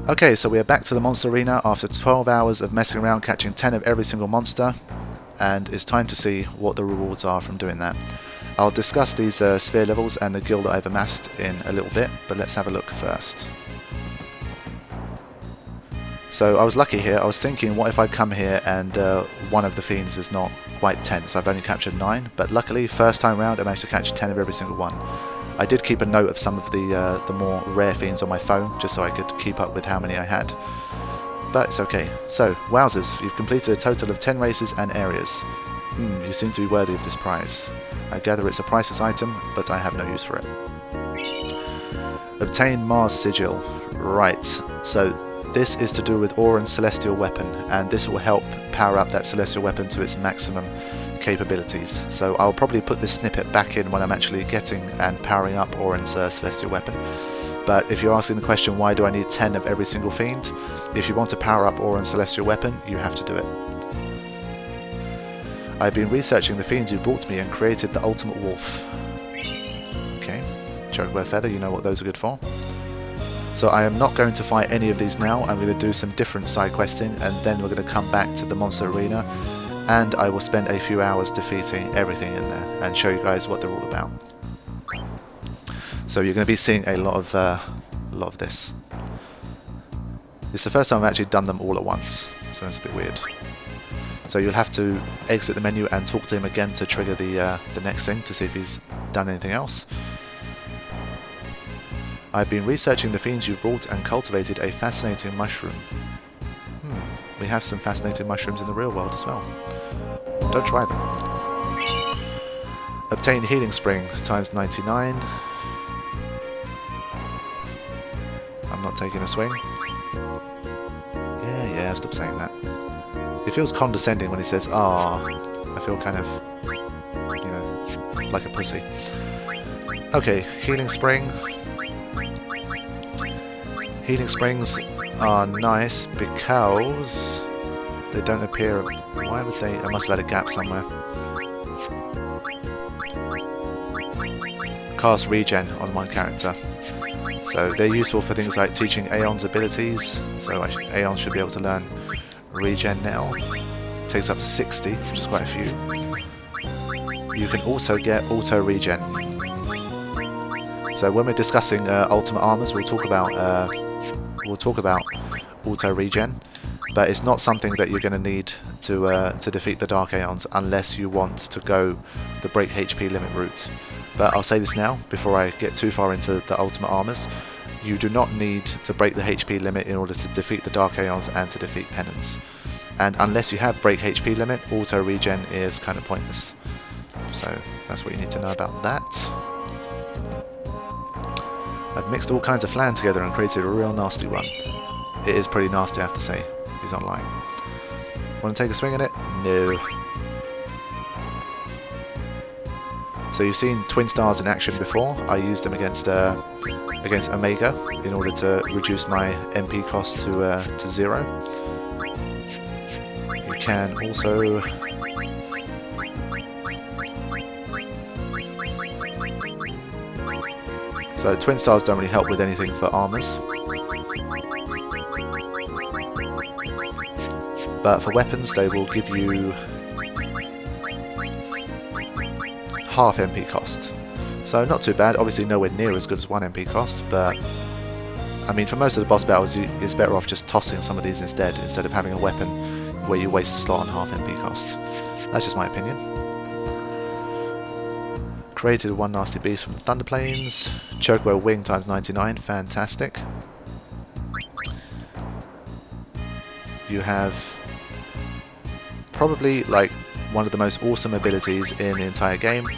Okay, so we are back to the monster arena after 12 hours of messing around catching 10 of every single monster, and it's time to see what the rewards are from doing that. I'll discuss these sphere levels and the guild that I've amassed in a little bit, but let's have a look first. So I was lucky here. I was thinking, what if I come here and one of the fiends is not quite 10, so I've only captured 9, but luckily first time round I managed to catch 10 of every single one. I did keep a note of some of the more rare fiends on my phone, just so I could keep up with how many I had. But it's okay. So, wowzers, you've completed a total of 10 races and areas. You seem to be worthy of this prize. I gather it's a priceless item, but I have no use for it. Obtain Mars Sigil. Right, so this is to do with Auron's Celestial Weapon, and this will help power up that Celestial Weapon to its maximum capabilities. So I'll probably put this snippet back in when I'm actually getting and powering up Auron's Celestial Weapon. But if you're asking the question, why do I need 10 of every single fiend? If you want to power up Auron's Celestial Weapon, you have to do it. I've been researching the fiends you brought me and created the Ultimate Wolf. Okay, Chocobo Feather, you know what those are good for. So I am not going to fight any of these now. I'm going to do some different side questing, and then we're going to come back to the monster arena, and I will spend a few hours defeating everything in there and show you guys what they're all about. So you're going to be seeing a lot of this. It's the first time I've actually done them all at once, so it's a bit weird. So you'll have to exit the menu and talk to him again to trigger the next thing to see if he's done anything else. I've been researching the fiends you've brought and cultivated a fascinating mushroom. We have some fascinating mushrooms in the real world as well. Don't try them. Obtain Healing Spring times 99. I'm not taking a swing. Yeah, stop saying that. It feels condescending when he says, "Ah." I feel kind of, you know, like a pussy. Okay, Healing Spring. Healing Springs are nice because they don't appear. Why would they? I must have had a gap somewhere. Cast regen on one character. So they're useful for things like teaching Aeon's abilities. So Aeon should be able to learn regen now. Takes up to 60, which is quite a few. You can also get auto regen. So when we're discussing ultimate armors, we'll talk about auto regen, but it's not something that you're going to need to defeat the Dark Aeons unless you want to go the break HP limit route. But I'll say this now, before I get too far into the ultimate armors, you do not need to break the HP limit in order to defeat the Dark Aeons and to defeat Penance. And unless you have break HP limit, auto regen is kind of pointless. So that's what you need to know about that. I've mixed all kinds of flan together and created a real nasty one. It is pretty nasty, I have to say. He's not lying. Want to take a swing at it? No. So you've seen Twin Stars in action before. I used them against Omega in order to reduce my MP cost to 0. You can also so Twin Stars don't really help with anything for armors, but for weapons they will give you half MP cost. So not too bad, obviously nowhere near as good as 1 MP cost, but I mean for most of the boss battles it's better off just tossing some of these instead of having a weapon where you waste a slot on half MP cost. That's just my opinion. Created one nasty beast from the Thunder Plains. Chocobo Wing times 99, fantastic. You have probably like one of the most awesome abilities in the entire game,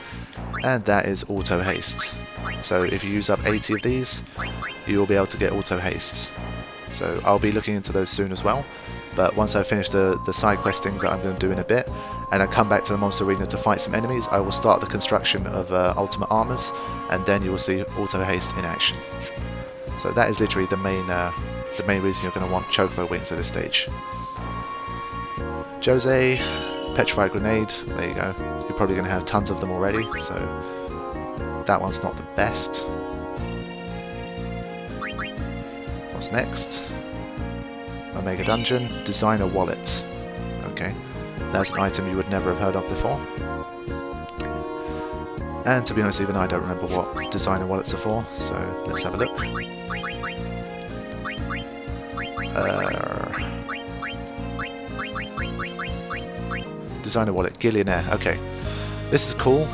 and that is Auto Haste. So if you use up 80 of these, you will be able to get Auto Haste. So I'll be looking into those soon as well, but once I finish the side questing that I'm going to do in a bit, and I come back to the monster arena to fight some enemies, I will start the construction of ultimate armors, and then you will see Auto Haste in action. So that is literally the main reason you're going to want Chocobo Wings at this stage. Djose, Petrify Grenade, there you go. You're probably going to have tons of them already, so that one's not the best. What's next? Omega Dungeon, Designer Wallet. Okay, that's an item you would never have heard of before. And to be honest, even I don't remember what Designer Wallets are for, so let's have a look. Designer Wallet, Gillionaire, okay. This is cool.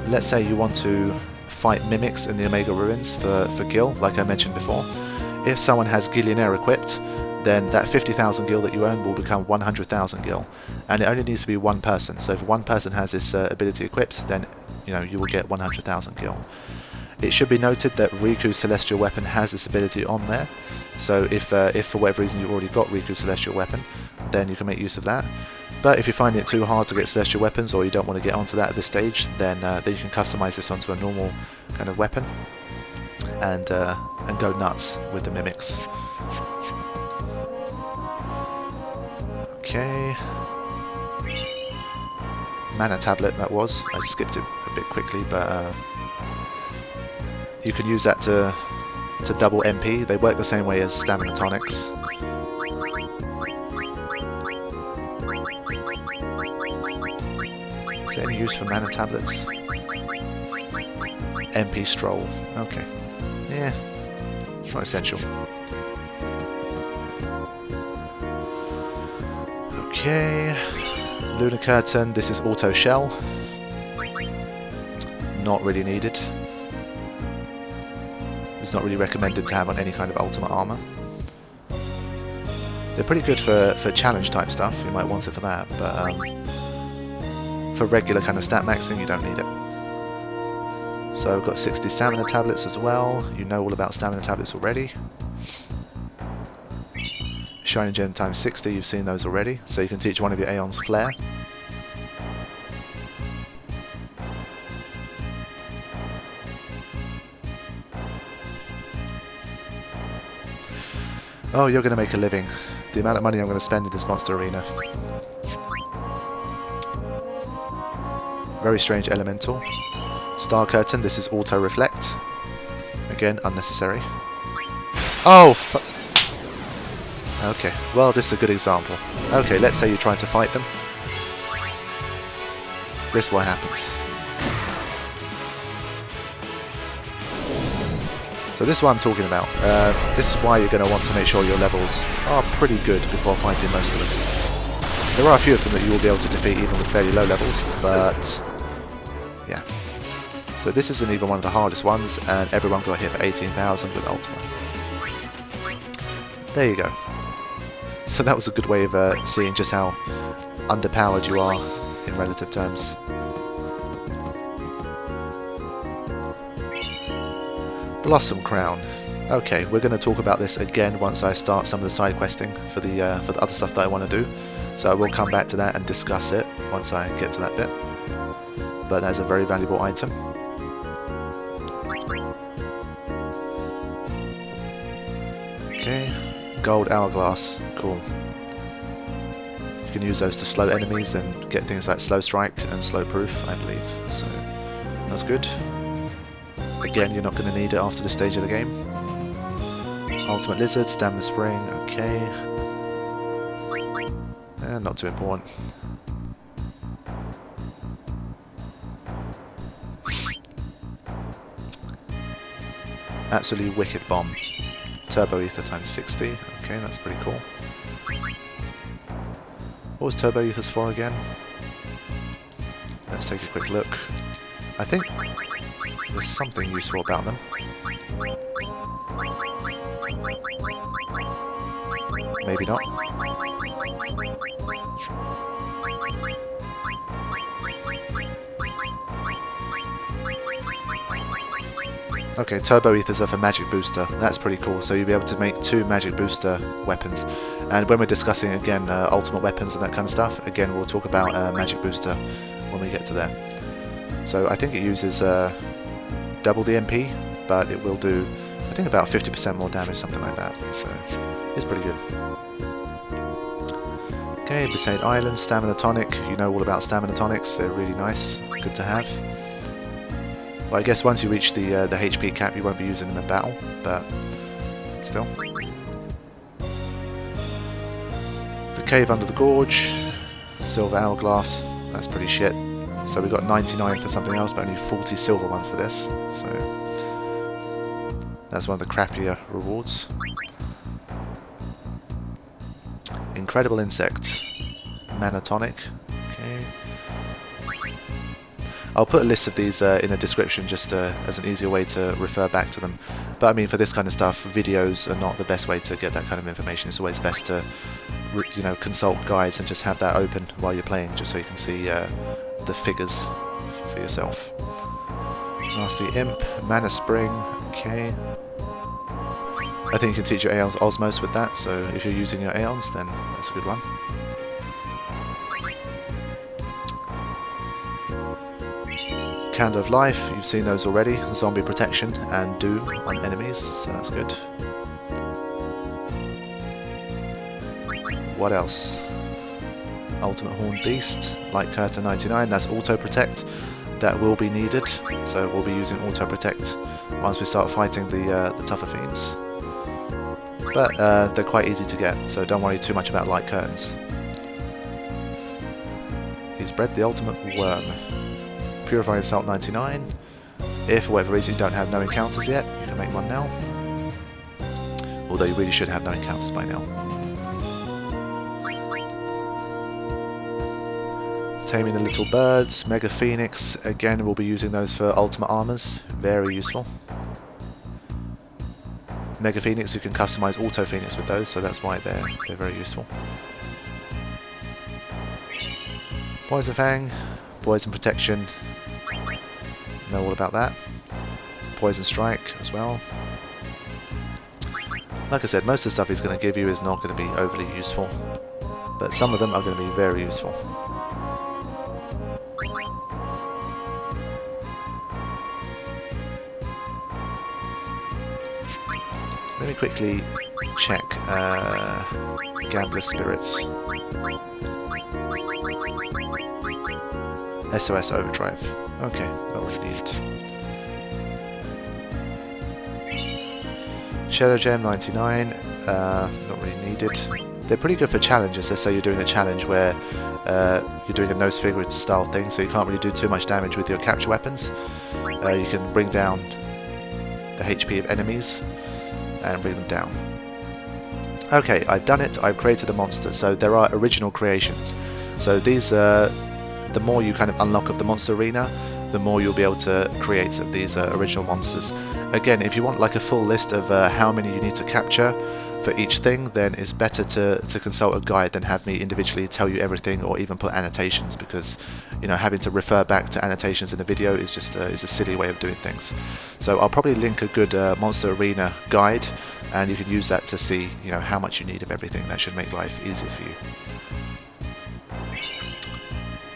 Let's say you want to fight mimics in the Omega Ruins for Gil, like I mentioned before. If someone has Gillionaire equipped, then that 50,000 gil that you earn will become 100,000 gil. And it only needs to be one person, so if one person has this ability equipped, then you will get 100,000 gil. It should be noted that Riku's Celestial Weapon has this ability on there, so if for whatever reason you've already got Riku's Celestial Weapon, then you can make use of that. But if you find it too hard to get Celestial Weapons, or you don't want to get onto that at this stage, then you can customize this onto a normal kind of weapon, and go nuts with the mimics. Okay. Mana tablet that was. I skipped it a bit quickly, but you can use that to double MP. They work the same way as stamina tonics. Is there any use for mana tablets? MP stroll. Okay. Yeah. Not essential. Okay. Lunar Curtain, this is auto shell. Not really needed. It's not really recommended to have on any kind of ultimate armor. They're pretty good for challenge type stuff, you might want it for that, but for regular kind of stat maxing you don't need it. So we've got 60 stamina tablets as well. You know all about stamina tablets already. Shining Gem times 60, you've seen those already, so you can teach one of your Aeons Flare. Oh, you're going to make a living. The amount of money I'm going to spend in this monster arena. Very strange elemental. Star Curtain, this is auto reflect. Again, unnecessary. Oh, okay, well this is a good example. Okay, let's say you're trying to fight them. This is what happens. So this is what I'm talking about. This is why you're going to want to make sure your levels are pretty good before fighting most of them. There are a few of them that you will be able to defeat even with fairly low levels, but yeah. So this isn't even one of the hardest ones, and everyone got hit for 18,000 with Ultima. There you go. So that was a good way of seeing just how underpowered you are in relative terms. Blossom Crown. Okay, we're going to talk about this again once I start some of the side questing for the other stuff that I want to do. So I will come back to that and discuss it once I get to that bit. But that is a very valuable item. Okay, Gold Hourglass. Cool. You can use those to slow enemies and get things like Slow Strike and Slow Proof, I believe. So that's good. Again, you're not going to need it after this stage of the game. Ultimate Lizard, Stamina Spring, okay. Not too important. Absolutely Wicked Bomb. Turbo Ether times 60, okay, that's pretty cool. What was Turbo Ethers for again? Let's take a quick look. I think there's something useful about them. Maybe not. Okay, Turbo Ethers are for Magic Booster. That's pretty cool. So you'll be able to make 2 Magic Booster weapons. And when we're discussing again ultimate weapons and that kind of stuff, again we'll talk about Magic Booster when we get to there. So I think it uses double the MP, but it will do, I think, about 50% more damage, something like that. So it's pretty good. Okay, Besaid Island, Stamina Tonic. You know all about Stamina Tonics. They're really nice, good to have. Well, I guess once you reach the HP cap, you won't be using them in battle, but still. Cave under the Gorge, Silver Hourglass, that's pretty shit. So we got 99 for something else, but only 40 silver ones for this. So that's one of the crappier rewards. Incredible Insect, Mana Tonic. Okay. I'll put a list of these in the description just as an easier way to refer back to them. But I mean, for this kind of stuff, videos are not the best way to get that kind of information. It's always best to, you know, consult guides and just have that open while you're playing, just so you can see the figures for yourself. Nasty Imp, Mana Spring, okay. I think you can teach your Aeons Osmos with that, so if you're using your Aeons, then that's a good one. Candle of Life, you've seen those already, Zombie Protection and Doom on enemies, so that's good. What else? Ultimate Horned Beast, Light Curtain 99, that's Auto Protect, that will be needed, so we'll be using Auto Protect once we start fighting the tougher fiends. But they're quite easy to get, so don't worry too much about Light Curtains. He's bred the Ultimate Worm. Purifying Salt 99. If for whatever reason you don't have no encounters yet, you can make one now. Although you really should have no encounters by now. Taming the Little Birds, Mega Phoenix, again we'll be using those for Ultimate Armors, very useful. Mega Phoenix, you can customize Auto Phoenix with those, so that's why they're very useful. Poison Fang, Poison Protection, know all about that. Poison Strike as well. Like I said, most of the stuff he's going to give you is not going to be overly useful, but some of them are going to be very useful. Let me quickly check Gambler Spirits. SOS Overdrive. Okay, not really need it. Shadow Gem 99, not really needed. They're pretty good for challenges. Let's say you're doing a challenge where you're doing a nose figure style thing, so you can't really do too much damage with your capture weapons. You can bring down the HP of enemies and bring them down. Okay, I've done it. I've created a monster. So there are original creations. So these the more you kind of unlock of the monster arena, the more you'll be able to create of these original monsters. Again, if you want like a full list of how many you need to capture for each thing, then it's better to consult a guide than have me individually tell you everything or even put annotations, because you know, having to refer back to annotations in a video is just is a silly way of doing things. So I'll probably link a good monster arena guide, and you can use that to see, you know, how much you need of everything. That should make life easier for you.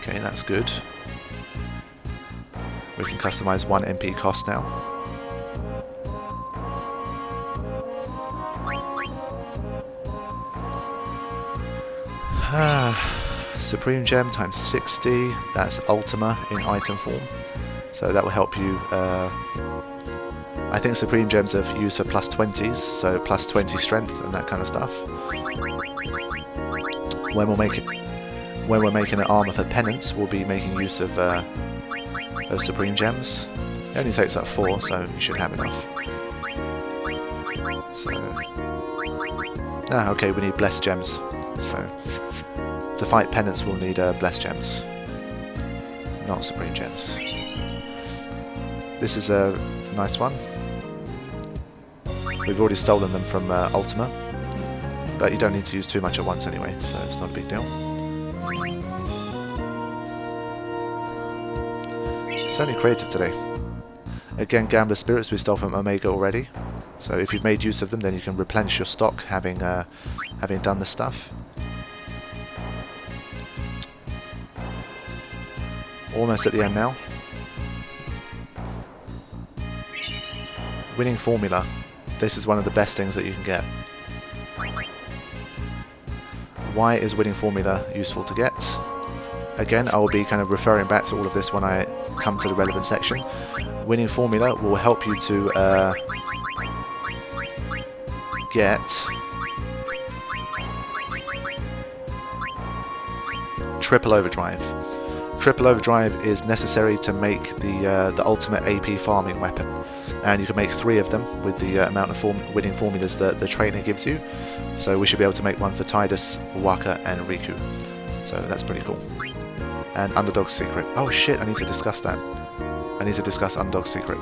Okay, that's good. We can customize 1 MP cost now. Supreme Gem times 60, that's Ultima in item form. So that will help you. I think Supreme Gems are used for plus 20s, so plus 20 strength and that kind of stuff. When we're making an armor for penance, we'll be making use of Supreme Gems. It only takes up 4, so you should have enough. So, okay, we need Blessed Gems. So, to fight penance, we'll need Blessed Gems, not Supreme Gems. This is a nice one. We've already stolen them from Ultima, but you don't need to use too much at once anyway, so it's not a big deal. It's only creative today. Again, Gambler Spirits we stole from Omega already, so if you've made use of them, then you can replenish your stock having done the stuff. Almost at the end now. Winning Formula. This is one of the best things that you can get. Why is Winning Formula useful to get? Again, I will be kind of referring back to all of this when I come to the relevant section. Winning Formula will help you to get Triple Overdrive. Triple Overdrive is necessary to make the ultimate AP farming weapon, and you can make 3 of them with the amount of winning formulas that the trainer gives you. So we should be able to make one for Tidus, Waka, and Riku. So that's pretty cool. And Underdog's Secret. Oh shit, I need to discuss that. I need to discuss Underdog's Secret.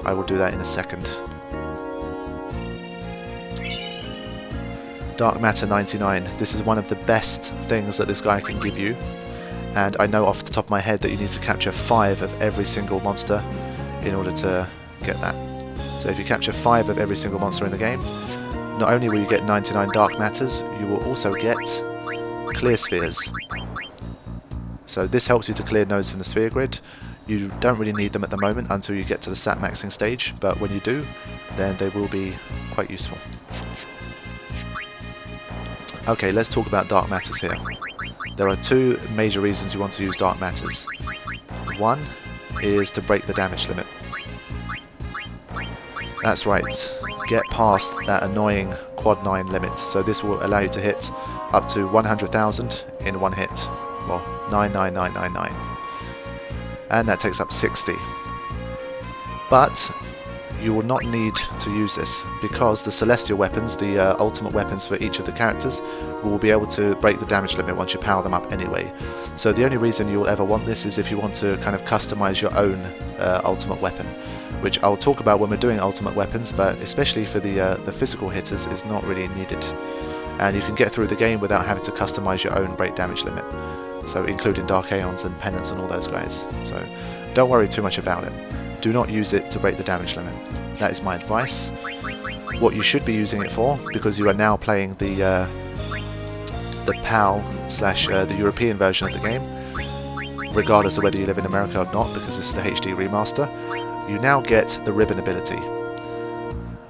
I will do that in a second. Dark Matter 99. This is one of the best things that this guy can give you. And I know off the top of my head that you need to capture 5 of every single monster in order to get that. So if you capture 5 of every single monster in the game, not only will you get 99 Dark Matters, you will also get Clear Spheres. So this helps you to clear nodes from the sphere grid. You don't really need them at the moment until you get to the stat maxing stage, but when you do, then they will be quite useful. Okay, let's talk about Dark Matters here. There are 2 major reasons you want to use Dark Matters. One is to break the damage limit. That's right, get past that annoying quad 9 limit. So this will allow you to hit up to 100,000 in one hit. Well, 99999. And that takes up 60. But you will not need to use this, because the Celestial weapons, the ultimate weapons for each of the characters, will be able to break the damage limit once you power them up anyway. So the only reason you will ever want this is if you want to kind of customize your own ultimate weapon, which I'll talk about when we're doing ultimate weapons, but especially for the physical hitters is not really needed. And you can get through the game without having to customize your own break damage limit, so including Dark Aeons and Penance and all those guys. So don't worry too much about it. Do not use it to break the damage limit. That is my advice. What you should be using it for, because you are now playing the PAL / the European version of the game, regardless of whether you live in America or not, because this is the HD remaster, you now get the Ribbon ability.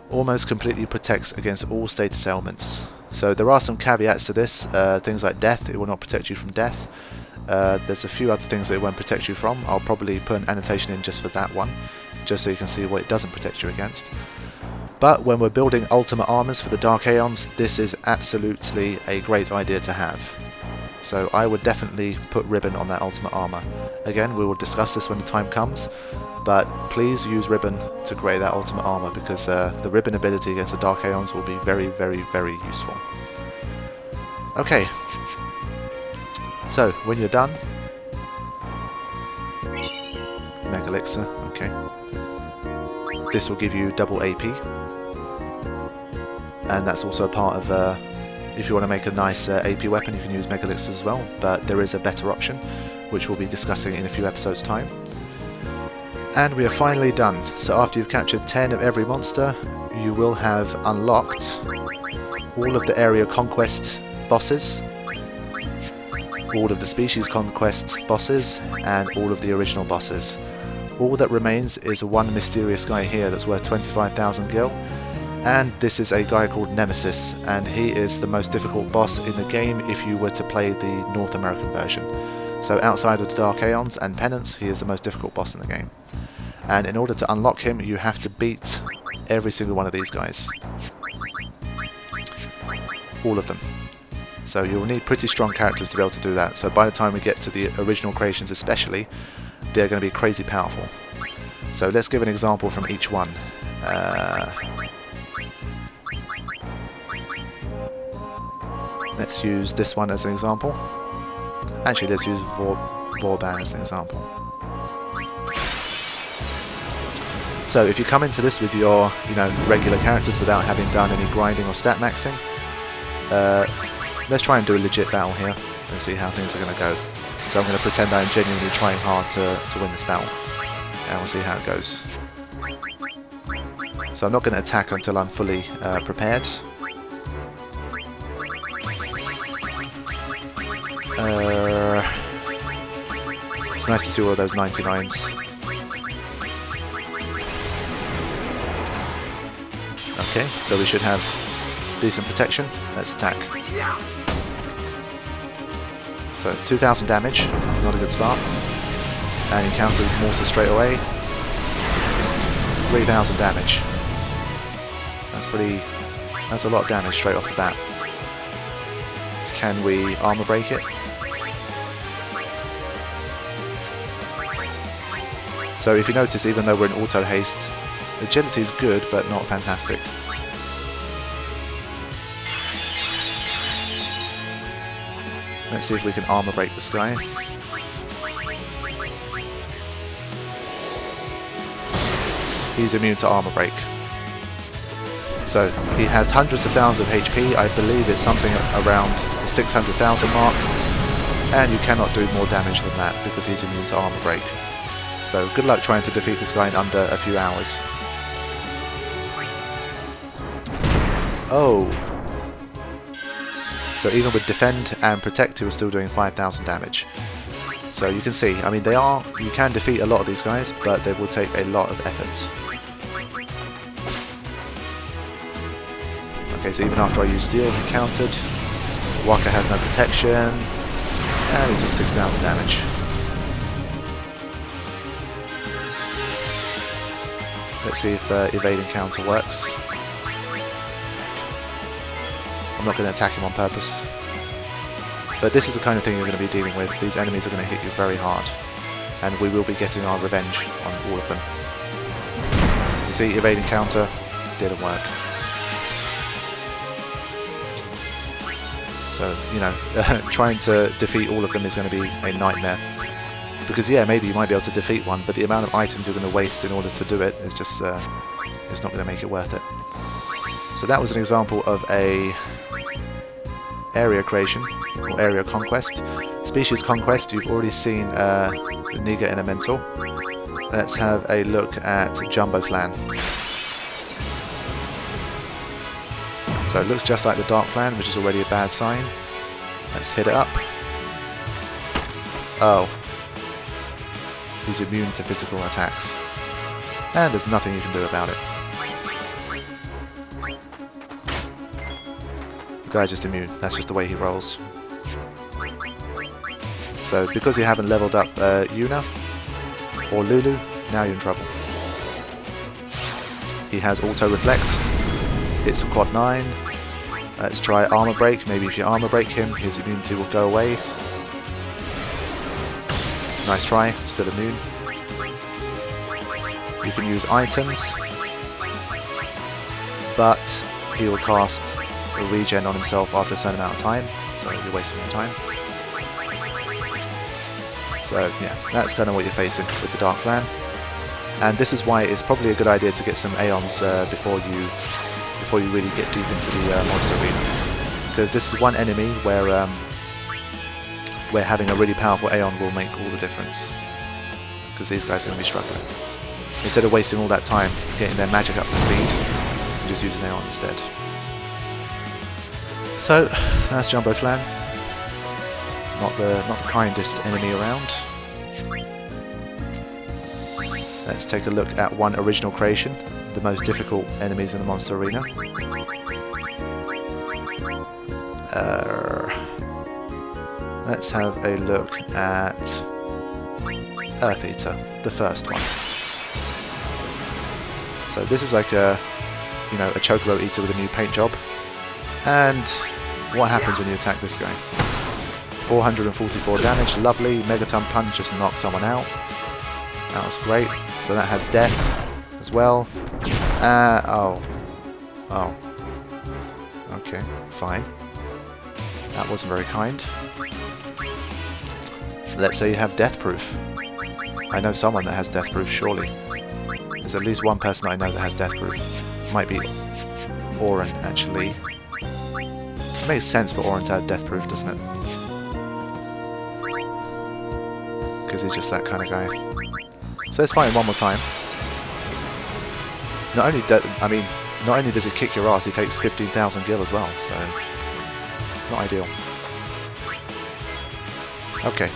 Almost completely protects against all status ailments. So there are some caveats to this, things like death. It will not protect you from death. There's a few other things that it won't protect you from. I'll probably put an annotation in just for that one, just so you can see what it doesn't protect you against. But when we're building ultimate armors for the Dark Aeons, this is absolutely a great idea to have. So I would definitely put Ribbon on that ultimate armor. Again, we will discuss this when the time comes, but please use Ribbon to create that ultimate armor, because the Ribbon ability against the Dark Aeons will be very, very, very useful. Okay, so when you're done, Mega Elixir, okay. This will give you double AP, and that's also a part of, if you want to make a nice AP weapon, you can use Mega Elixir as well, but there is a better option, which we'll be discussing in a few episodes' time. And we are finally done. So after you've captured 10 of every monster, you will have unlocked all of the area conquest bosses, all of the species conquest bosses, and all of the original bosses. All that remains is one mysterious guy here that's worth 25,000 gil, and this is a guy called Nemesis, and he is the most difficult boss in the game if you were to play the North American version. So outside of the Dark Aeons and Penance, he is the most difficult boss in the game. And in order to unlock him, you have to beat every single one of these guys. All of them. So you'll need pretty strong characters to be able to do that. So by the time we get to the original creations especially, they're going to be crazy powerful. So let's give an example from each one. Let's use this one as an example. Actually, let's use Vorban as an example. So if you come into this with your, regular characters without having done any grinding or stat maxing, let's try and do a legit battle here and see how things are going to go. So I'm going to pretend I'm genuinely trying hard to win this battle, and we'll see how it goes. So I'm not going to attack until I'm fully prepared. It's nice to see all of those 99s. Okay, so we should have decent protection. Let's attack. So 2,000 damage, not a good start. And he countered mortar straight away. 3,000 damage. That's a lot of damage straight off the bat. Can we armor break it? So if you notice, even though we're in auto haste, agility is good, but not fantastic. Let's see if we can armor break this guy. He's immune to armor break. So he has hundreds of thousands of HP. I believe it's something around the 600,000 mark, and you cannot do more damage than that because he's immune to armor break. So good luck trying to defeat this guy in under a few hours. Oh. So even with defend and protect, he was still doing 5,000 damage. So you can see, I mean, you can defeat a lot of these guys, but they will take a lot of effort. Okay, so even after I used steel, he countered. Waka has no protection, and he took 6,000 damage. Let's see if evading counter works. I'm not going to attack him on purpose. But this is the kind of thing you're going to be dealing with. These enemies are going to hit you very hard. And we will be getting our revenge on all of them. You see, evading counter didn't work. So, you know, trying to defeat all of them is going to be a nightmare. Because, yeah, maybe you might be able to defeat one, but the amount of items you're going to waste in order to do it is just it's not going to make it worth it. So that was an example of a area creation, or area conquest. Species conquest, you've already seen Niga in a mental. Let's have a look at Jumbo Flan. So it looks just like the Dark Flan, which is already a bad sign. Let's hit it up. Oh. He's immune to physical attacks. And there's nothing you can do about it. The guy's just immune. That's just the way he rolls. So because you haven't leveled up Yuna or Lulu, now you're in trouble. He has auto reflect. Hits for quad 9. Let's try armor break. Maybe if you armor break him, his immunity will go away. Nice try. Still immune. You can use items, but he will cast a regen on himself after a certain amount of time, so you're wasting your time. So yeah, that's kind of what you're facing with the Dark Flan. And this is why it's probably a good idea to get some Aeons before you really get deep into the monster arena. Because this is one enemy where having a really powerful Aeon will make all the difference. Because these guys are going to be struggling. Instead of wasting all that time getting their magic up to speed, you just use an Aeon instead. So, that's Jumbo Flan. Not the kindest enemy around. Let's take a look at one original creation, the most difficult enemies in the monster arena. Let's have a look at Earth Eater, the first one. So this is like a Chocobo Eater with a new paint job. And what happens when you attack this guy? 444 damage, lovely. Megaton Punch just knocks someone out. That was great. So that has death as well. Oh. Okay, fine. That wasn't very kind. Let's say you have Death Proof. I know someone that has Death Proof, surely. There's at least one person I know that has Death Proof. Might be Auron, actually. It makes sense for Auron to have Death Proof, doesn't it? Because he's just that kind of guy. So let's fight him one more time. Not only does he kick your ass, he takes 15,000 gil as well, so not ideal. Okay.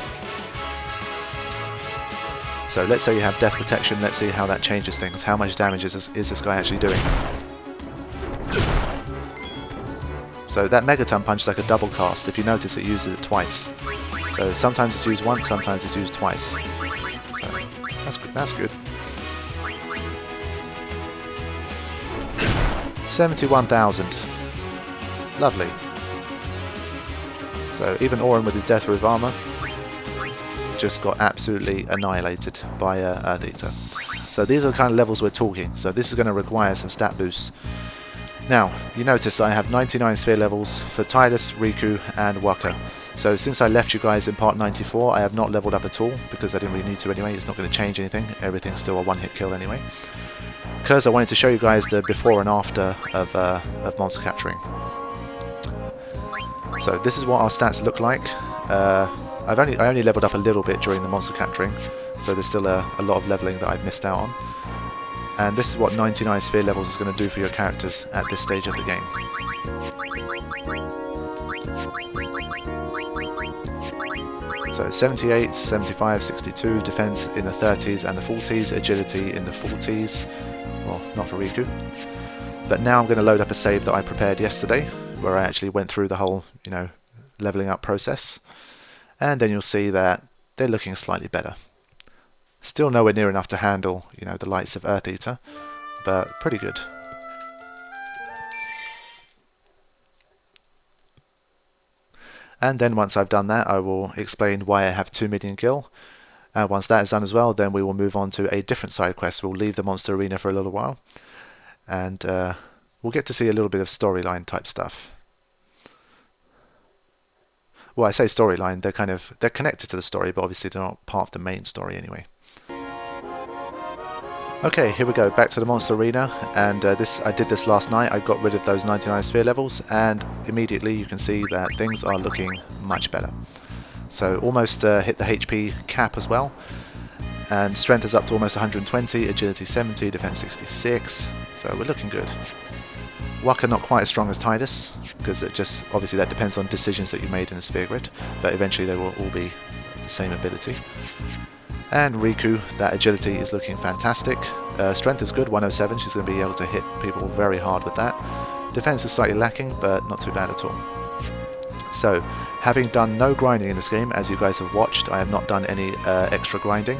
So let's say you have Death Protection, let's see how that changes things. How much damage is this guy actually doing? So that Megaton Punch is like a double cast. If you notice, it uses it twice. So sometimes it's used once, sometimes it's used twice. So that's good. That's good. 71,000. Lovely. So even Auron with his Death Proof armor just got absolutely annihilated by Earth Eater. So these are the kind of levels we're talking, so this is going to require some stat boosts. Now, you notice that I have 99 sphere levels for Tidus, Riku and Waka. So since I left you guys in part 94, I have not leveled up at all, because I didn't really need to anyway. It's not going to change anything, everything's still a one-hit kill anyway. Because I wanted to show you guys the before and after of monster capturing. So this is what our stats look like. I only leveled up a little bit during the monster capturing, so there's still a lot of leveling that I've missed out on. And this is what 99 sphere levels is going to do for your characters at this stage of the game. So 78, 75, 62, defense in the 30s and the 40s, agility in the 40s. Well, not for Riku. But now I'm going to load up a save that I prepared yesterday, where I actually went through the whole, leveling up process. And then you'll see that they're looking slightly better. Still nowhere near enough to handle, the likes of Earth Eater, but pretty good. And then once I've done that, I will explain why I have 2 million gil. And once that is done as well, then we will move on to a different side quest. We'll leave the monster arena for a little while, and we'll get to see a little bit of storyline type stuff. Well, I say storyline, they're connected to the story, but obviously they're not part of the main story anyway. Okay, here we go, back to the monster arena, and I did this last night. I got rid of those 99 sphere levels, and immediately you can see that things are looking much better. So almost hit the HP cap as well, and strength is up to almost 120, agility 70, defense 66, so we're looking good. Waka not quite as strong as Tidus, because obviously that depends on decisions that you made in the sphere grid, but eventually they will all be the same ability. And Riku, that agility is looking fantastic. Strength is good, 107, she's going to be able to hit people very hard with that. Defense is slightly lacking, but not too bad at all. So, having done no grinding in this game, as you guys have watched, I have not done any extra grinding.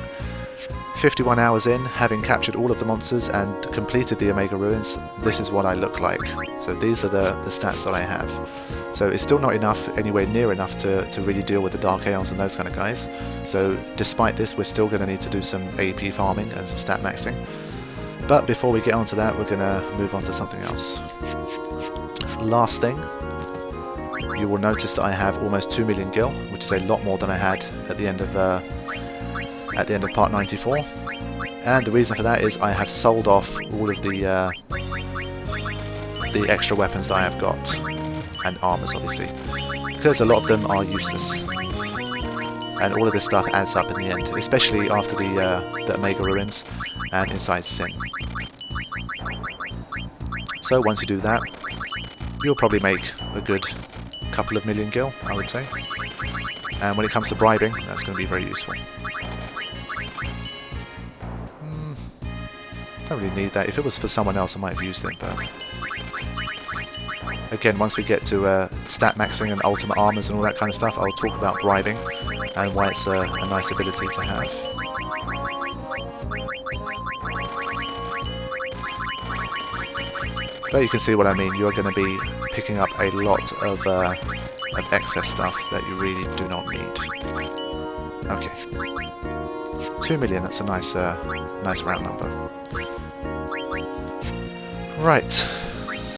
51 hours in, having captured all of the monsters and completed the Omega Ruins, this is what I look like. So these are the stats that I have. So it's still not enough, anywhere near enough to really deal with the Dark Aeons and those kind of guys. So despite this, we're still going to need to do some AP farming and some stat maxing. But before we get onto that, we're going to move on to something else. Last thing, you will notice that I have almost 2 million gil, which is a lot more than I had at the end of part 94, and the reason for that is I have sold off all of the extra weapons that I have got, and armors obviously, because a lot of them are useless, and all of this stuff adds up in the end, especially after the Omega Ruins and Inside Sin. So once you do that, you'll probably make a good couple of million gil, I would say, and when it comes to bribing, that's going to be very useful. Don't really need that. If it was for someone else I might have used it, but again, once we get to stat maxing and ultimate armors and all that kind of stuff, I'll talk about bribing and why it's a nice ability to have. But you can see what I mean. You're going to be picking up a lot of excess stuff that you really do not need. Okay, 2 million. That's a nice round number. Right,